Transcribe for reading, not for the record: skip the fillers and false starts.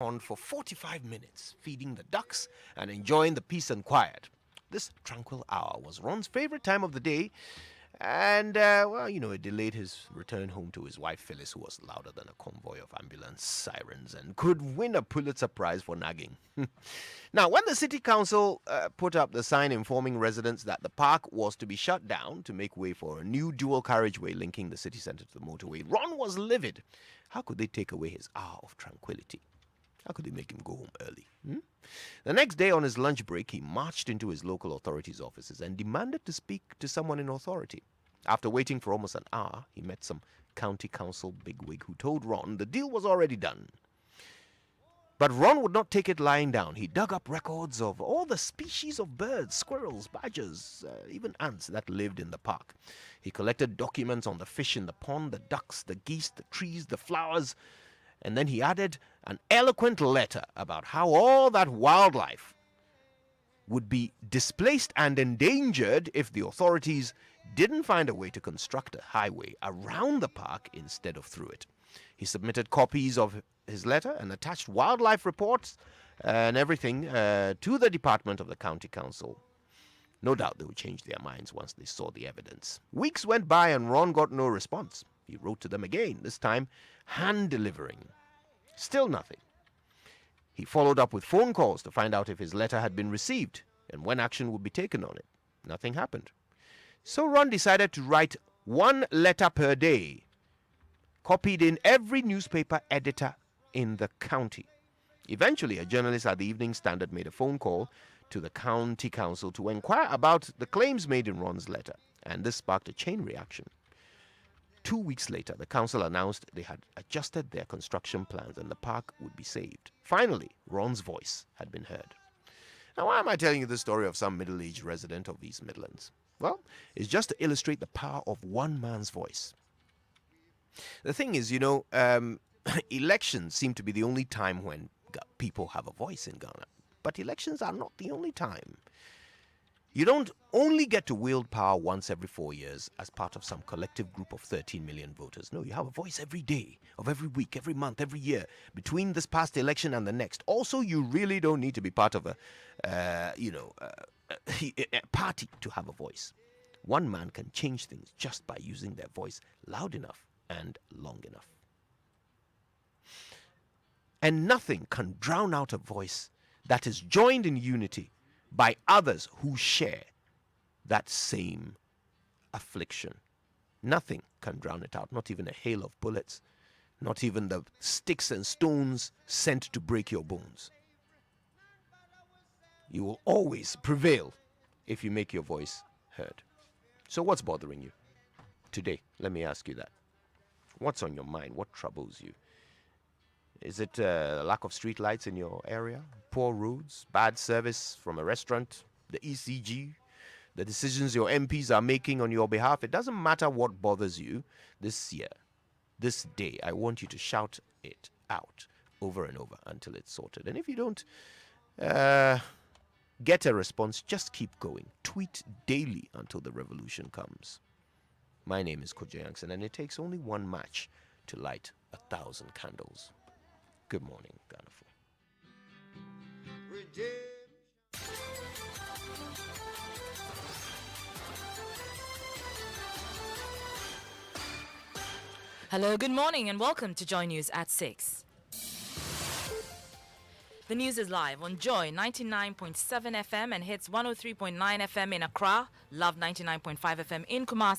on for 45 minutes, feeding the ducks and enjoying the peace and quiet. This tranquil hour was Ron's favorite time of the day, and, it delayed his return home to his wife Phyllis, who was louder than a convoy of ambulance sirens and could win a Pulitzer Prize for nagging. Now, when the city council put up the sign informing residents that the park was to be shut down to make way for a new dual carriageway linking the city centre to the motorway, Ron was livid. How could they take away his hour of tranquility? How could they make him go home early? The next day on his lunch break, he marched into his local authorities' offices and demanded to speak to someone in authority. After waiting for almost an hour, he met some county council bigwig who told Ron the deal was already done. But Ron would not take it lying down. He dug up records of all the species of birds, squirrels, badgers, even ants that lived in the park. He collected documents on the fish in the pond, the ducks, the geese, the trees, the flowers, and then he added an eloquent letter about how all that wildlife would be displaced and endangered if the authorities didn't find a way to construct a highway around the park instead of through it. He submitted copies of his letter and attached wildlife reports and everything to the department of the county council. No doubt they would change their minds once they saw the evidence. Weeks went by and Ron got no response. He wrote to them again, this time hand-delivering. Still nothing. He followed up with phone calls to find out if his letter had been received and when action would be taken on it. Nothing happened. So Ron decided to write one letter per day, copied in every newspaper editor in the county. Eventually, a journalist at the Evening Standard made a phone call to the county council to inquire about the claims made in Ron's letter, and this sparked a chain reaction. 2 weeks later, the council announced they had adjusted their construction plans and the park would be saved. Finally, Ron's voice had been heard. Now, why am I telling you the story of some middle-aged resident of East Midlands? Well, it's just to illustrate the power of one man's voice. The thing is, elections seem to be the only time when people have a voice in Ghana. But elections are not the only time. You don't only get to wield power once every 4 years as part of some collective group of 13 million voters. No, you have a voice every day, of every week, every month, every year, between this past election and the next. Also, you really don't need to be part of a party to have a voice. One man can change things just by using their voice loud enough and long enough. And nothing can drown out a voice that is joined in unity by others who share that same affliction. Nothing can drown it out, not even a hail of bullets, not even the sticks and stones sent to break your bones. You will always prevail if you make your voice heard. So what's bothering you today? Let me ask you that. What's on your mind? What troubles you? Is it lack of street lights in your area? Poor roads? Bad service from a restaurant? The ECG? The decisions your MPs are making on your behalf? It doesn't matter what bothers you this year, this day. I want you to shout it out over and over until it's sorted. And if you don't get a response, just keep going. Tweet daily until the revolution comes. My name is Kojo Yankson, and it takes only one match to light 1,000 candles. Good morning, Ghana. Hello, good morning, and welcome to Joy News at 6. The news is live on Joy 99.7 FM and hits 103.9 FM in Accra, Love 99.5 FM in Kumasi.